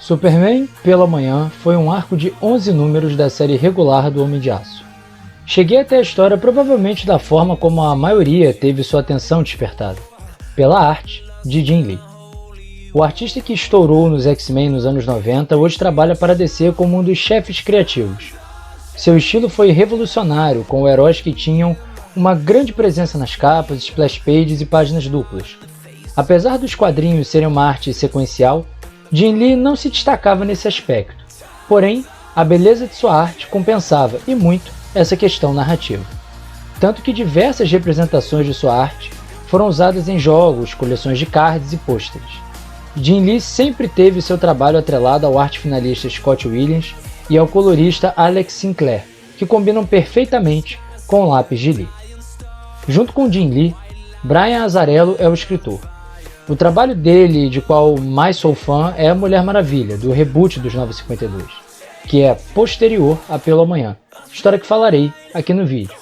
Superman pela Manhã foi um arco de 11 números da série regular do Homem de Aço. Cheguei até a história provavelmente da forma como a maioria teve sua atenção despertada, pela arte de Jim Lee. O artista que estourou nos X-Men nos anos 90 hoje trabalha para a DC como um dos chefes criativos. Seu estilo foi revolucionário, com heróis que tinham uma grande presença nas capas, splash pages e páginas duplas. Apesar dos quadrinhos serem uma arte sequencial, Jim Lee não se destacava nesse aspecto. Porém, a beleza de sua arte compensava, e muito, essa questão narrativa. Tanto que diversas representações de sua arte foram usadas em jogos, coleções de cards e pôsteres. Jim Lee sempre teve seu trabalho atrelado ao arte finalista Scott Williams e ao colorista Alex Sinclair, que combinam perfeitamente com o lápis de Lee. Junto com Jim Lee, Brian Azzarello é o escritor. O trabalho dele, de qual mais sou fã, é a Mulher Maravilha, do reboot dos 952, que é posterior a Pela Manhã, história que falarei aqui no vídeo.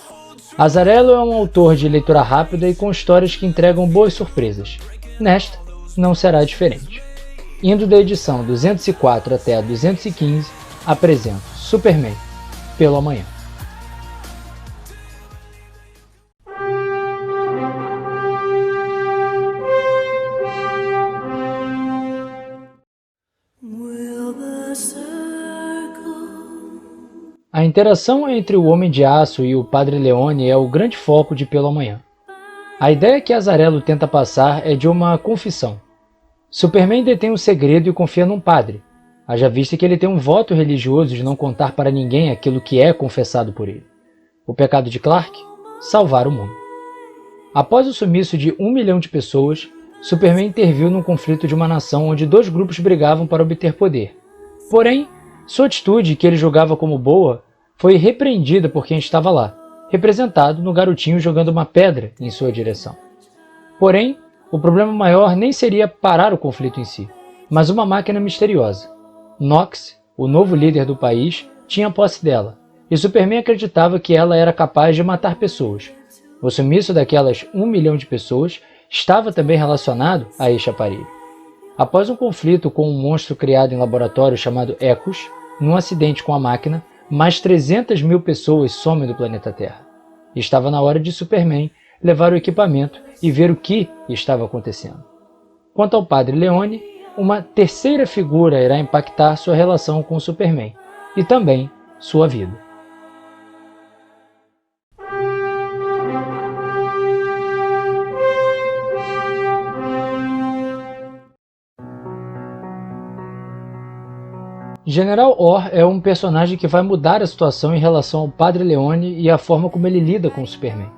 Azzarello é um autor de leitura rápida e com histórias que entregam boas surpresas. Nesta, não será diferente. Indo da edição 204 até a 215, apresento Superman Pela Manhã. A interação entre o Homem de Aço e o Padre Leone é o grande foco de Pela Manhã. A ideia que Azzarello tenta passar é de uma confissão. Superman detém um segredo e confia num padre, haja vista que ele tem um voto religioso de não contar para ninguém aquilo que é confessado por ele. O pecado de Clark? Salvar o mundo. Após o sumiço de 1 milhão de pessoas, Superman interviu num conflito de uma nação onde dois grupos brigavam para obter poder. Porém, sua atitude, que ele julgava como boa, foi repreendida por quem estava lá, representado no garotinho jogando uma pedra em sua direção. Porém, o problema maior nem seria parar o conflito em si, mas uma máquina misteriosa. Nox, o novo líder do país, tinha posse dela, e Superman acreditava que ela era capaz de matar pessoas. O sumiço daquelas 1 milhão de pessoas estava também relacionado a este aparelho. Após um conflito com um monstro criado em laboratório chamado Ecos, num acidente com a máquina, mais 300 mil pessoas somem do planeta Terra. Estava na hora de Superman levar o equipamento e ver o que estava acontecendo. Quanto ao Padre Leone, uma terceira figura irá impactar sua relação com Superman e também sua vida. General Orr é um personagem que vai mudar a situação em relação ao Padre Leone e a forma como ele lida com o Superman.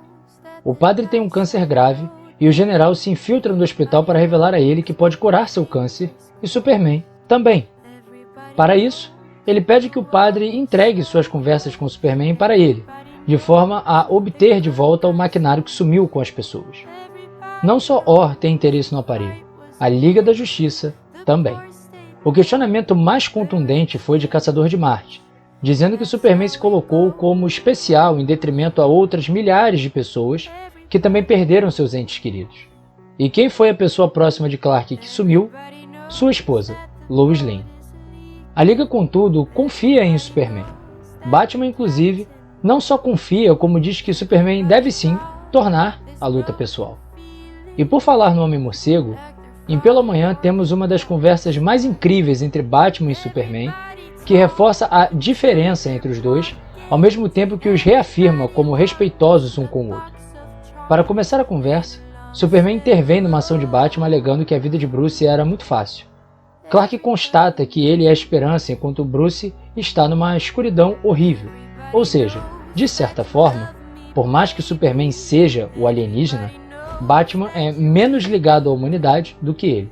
O padre tem um câncer grave e o general se infiltra no hospital para revelar a ele que pode curar seu câncer e Superman também. Para isso, ele pede que o padre entregue suas conversas com o Superman para ele, de forma a obter de volta o maquinário que sumiu com as pessoas. Não só Orr tem interesse no aparelho, a Liga da Justiça também. O questionamento mais contundente foi de Caçador de Marte, dizendo que Superman se colocou como especial em detrimento a outras milhares de pessoas que também perderam seus entes queridos. E quem foi a pessoa próxima de Clark que sumiu? Sua esposa, Lois Lane. A Liga, contudo, confia em Superman. Batman, inclusive, não só confia, como diz que Superman deve sim tornar a luta pessoal. E por falar no Homem-Morcego, em Pela Manhã temos uma das conversas mais incríveis entre Batman e Superman, que reforça a diferença entre os dois, ao mesmo tempo que os reafirma como respeitosos um com o outro. Para começar a conversa, Superman intervém numa ação de Batman alegando que a vida de Bruce era muito fácil. Clark constata que ele é a esperança enquanto Bruce está numa escuridão horrível, ou seja, de certa forma, por mais que Superman seja o alienígena, Batman é menos ligado à humanidade do que ele.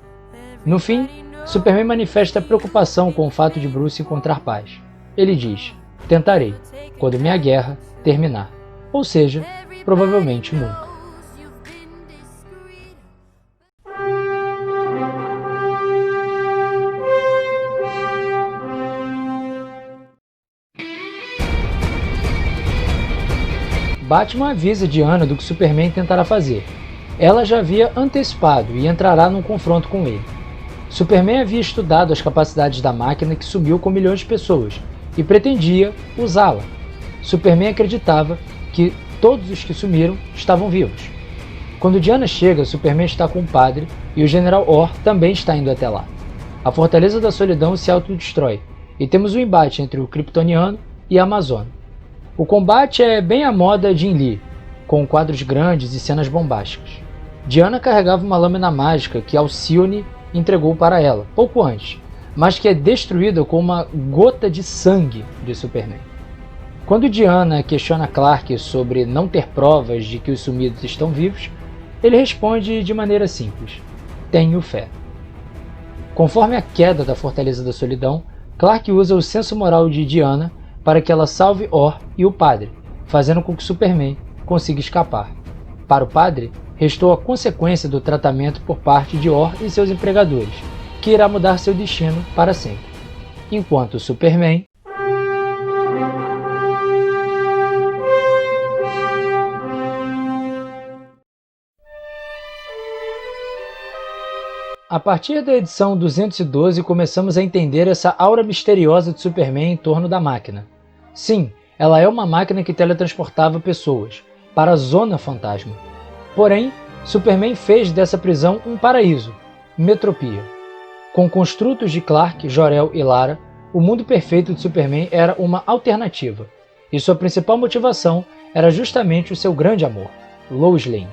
No fim, Superman manifesta preocupação com o fato de Bruce encontrar paz. Ele diz: "Tentarei, quando minha guerra terminar." Ou seja, provavelmente nunca. Batman avisa Diana do que Superman tentará fazer. Ela já havia antecipado e entrará num confronto com ele. Superman havia estudado as capacidades da máquina que sumiu com milhões de pessoas e pretendia usá-la. Superman acreditava que todos os que sumiram estavam vivos. Quando Diana chega, Superman está com o padre e o General Orr também está indo até lá. A Fortaleza da Solidão se autodestrói e temos um embate entre o Kryptoniano e a Amazona. O combate é bem à moda Jim Lee, com quadros grandes e cenas bombásticas. Diana carregava uma lâmina mágica que Alcione entregou para ela, pouco antes, mas que é destruída com uma gota de sangue de Superman. Quando Diana questiona Clark sobre não ter provas de que os sumidos estão vivos, ele responde de maneira simples: tenho fé. Conforme a queda da Fortaleza da Solidão, Clark usa o senso moral de Diana para que ela salve Orr e o padre, fazendo com que Superman consiga escapar. Para o padre, restou a consequência do tratamento por parte de Orr e seus empregadores, que irá mudar seu destino para sempre. Enquanto Superman A partir da edição 212 começamos a entender essa aura misteriosa de Superman em torno da máquina. Sim, ela é uma máquina que teletransportava pessoas para a Zona Fantasma. Porém, Superman fez dessa prisão um paraíso, Metropia. Com construtos de Clark, Jor-El e Lara, o mundo perfeito de Superman era uma alternativa, e sua principal motivação era justamente o seu grande amor, Lois Lane.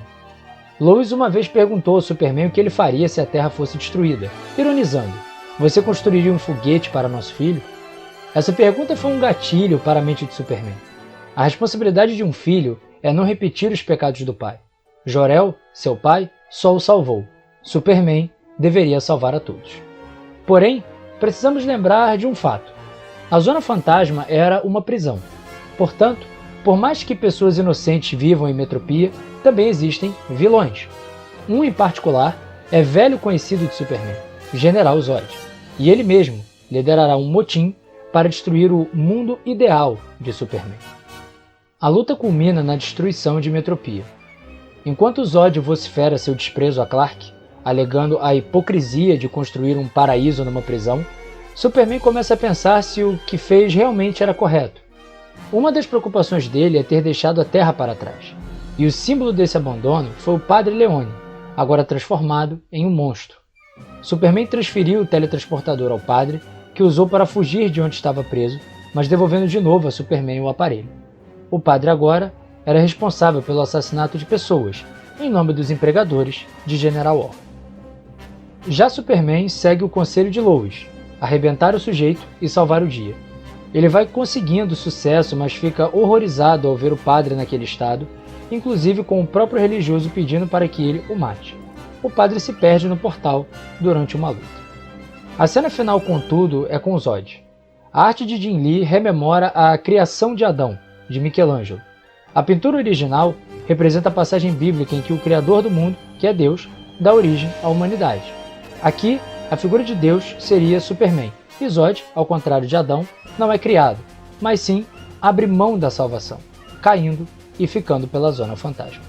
Lois uma vez perguntou ao Superman o que ele faria se a Terra fosse destruída, ironizando: você construiria um foguete para nosso filho? Essa pergunta foi um gatilho para a mente de Superman. A responsabilidade de um filho é não repetir os pecados do pai. Jor-El, seu pai, só o salvou. Superman deveria salvar a todos. Porém, precisamos lembrar de um fato. A Zona Fantasma era uma prisão. Portanto, por mais que pessoas inocentes vivam em Metropia, também existem vilões. Um em particular é velho conhecido de Superman, General Zod, e ele mesmo liderará um motim para destruir o mundo ideal de Superman. A luta culmina na destruição de Metropia. Enquanto Zod vocifera seu desprezo a Clark, alegando a hipocrisia de construir um paraíso numa prisão, Superman começa a pensar se o que fez realmente era correto. Uma das preocupações dele é ter deixado a Terra para trás, e o símbolo desse abandono foi o Padre Leone, agora transformado em um monstro. Superman transferiu o teletransportador ao padre, que usou para fugir de onde estava preso, mas devolvendo de novo a Superman o aparelho. O padre agora era responsável pelo assassinato de pessoas, em nome dos empregadores de General Orr. Já Superman segue o conselho de Lois, arrebentar o sujeito e salvar o dia. Ele vai conseguindo sucesso, mas fica horrorizado ao ver o padre naquele estado, inclusive com o próprio religioso pedindo para que ele o mate. O padre se perde no portal durante uma luta. A cena final, contudo, é com Zod. A arte de Jim Lee rememora a criação de Adão, de Michelangelo. A pintura original representa a passagem bíblica em que o Criador do mundo, que é Deus, dá origem à humanidade. Aqui, a figura de Deus seria Superman, e Zod, ao contrário de Adão, não é criado, mas sim abre mão da salvação, caindo e ficando pela Zona Fantasma.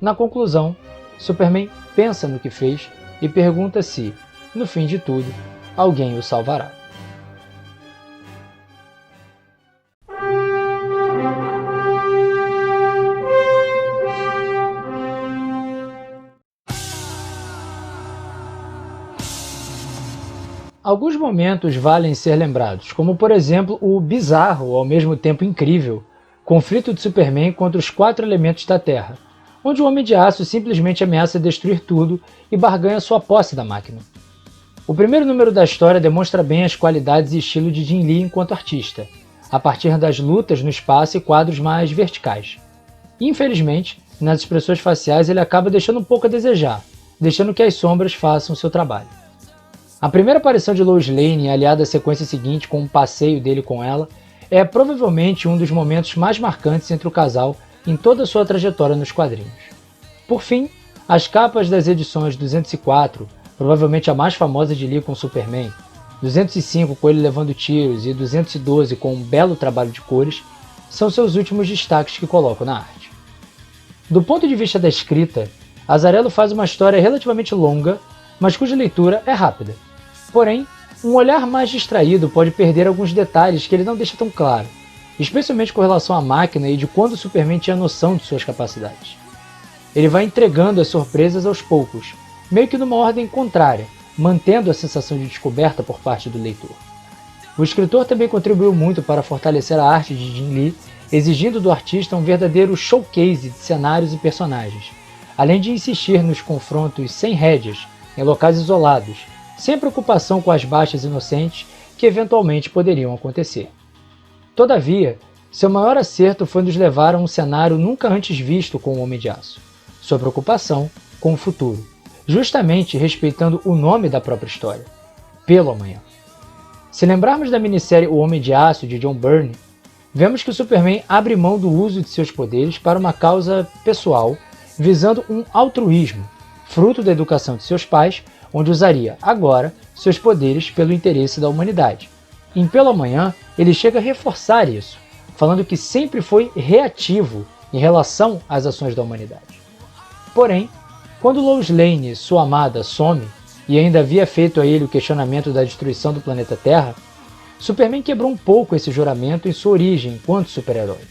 Na conclusão, Superman pensa no que fez e pergunta se, no fim de tudo, alguém o salvará. Alguns momentos valem ser lembrados, como por exemplo o bizarro, ao mesmo tempo incrível, conflito de Superman contra os 4 elementos da Terra, onde o Homem de Aço simplesmente ameaça destruir tudo e barganha sua posse da máquina. O primeiro número da história demonstra bem as qualidades e estilo de Jim Lee enquanto artista, a partir das lutas no espaço e quadros mais verticais. Infelizmente, nas expressões faciais ele acaba deixando um pouco a desejar, deixando que as sombras façam seu trabalho. A primeira aparição de Lois Lane, aliada à sequência seguinte com um passeio dele com ela, é provavelmente um dos momentos mais marcantes entre o casal em toda a sua trajetória nos quadrinhos. Por fim, as capas das edições 204, provavelmente a mais famosa de Lee com Superman, 205 com ele levando tiros e 212 com um belo trabalho de cores, são seus últimos destaques que coloco na arte. Do ponto de vista da escrita, Azzarello faz uma história relativamente longa, mas cuja leitura é rápida. Porém, um olhar mais distraído pode perder alguns detalhes que ele não deixa tão claro, especialmente com relação à máquina e de quando o Superman tinha noção de suas capacidades. Ele vai entregando as surpresas aos poucos, meio que numa ordem contrária, mantendo a sensação de descoberta por parte do leitor. O escritor também contribuiu muito para fortalecer a arte de Jim Lee, exigindo do artista um verdadeiro showcase de cenários e personagens, além de insistir nos confrontos sem rédeas, em locais isolados, sem preocupação com as baixas inocentes que eventualmente poderiam acontecer. Todavia, seu maior acerto foi nos levar a um cenário nunca antes visto com o Homem de Aço, sua preocupação com o futuro, justamente respeitando o nome da própria história, Pelo Amanhã. Se lembrarmos da minissérie O Homem de Aço, de John Byrne, vemos que o Superman abre mão do uso de seus poderes para uma causa pessoal, visando um altruísmo, fruto da educação de seus pais, onde usaria, agora, seus poderes pelo interesse da humanidade. Em Pelo Amanhã, ele chega a reforçar isso, falando que sempre foi reativo em relação às ações da humanidade. Porém, quando Lois Lane, sua amada, some, e ainda havia feito a ele o questionamento da destruição do planeta Terra, Superman quebrou um pouco esse juramento em sua origem enquanto super-herói.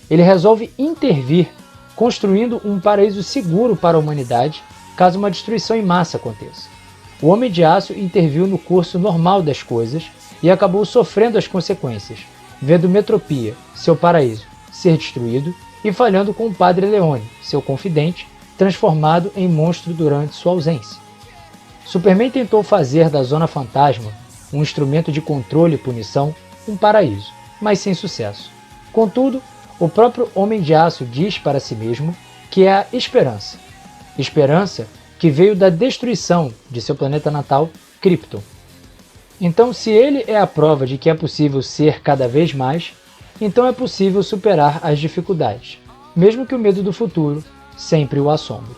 Ele resolve intervir, construindo um paraíso seguro para a humanidade caso uma destruição em massa aconteça. O Homem de Aço interviu no curso normal das coisas e acabou sofrendo as consequências, vendo Metropia, seu paraíso, ser destruído e falhando com o Padre Leone, seu confidente, transformado em monstro durante sua ausência. Superman tentou fazer da Zona Fantasma, um instrumento de controle e punição, um paraíso, mas sem sucesso. Contudo, o próprio Homem de Aço diz para si mesmo que é a esperança. Esperança que veio da destruição de seu planeta natal, Krypton. Então, se ele é a prova de que é possível ser cada vez mais, então é possível superar as dificuldades, mesmo que o medo do futuro sempre o assombre.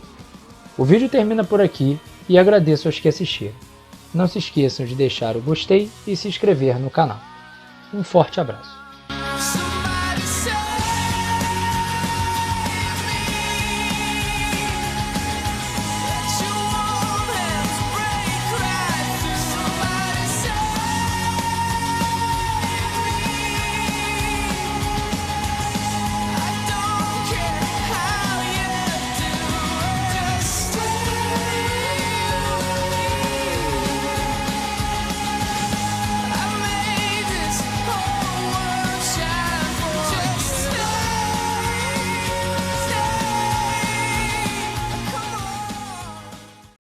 O vídeo termina por aqui e agradeço aos que assistiram. Não se esqueçam de deixar o gostei e se inscrever no canal. Um forte abraço.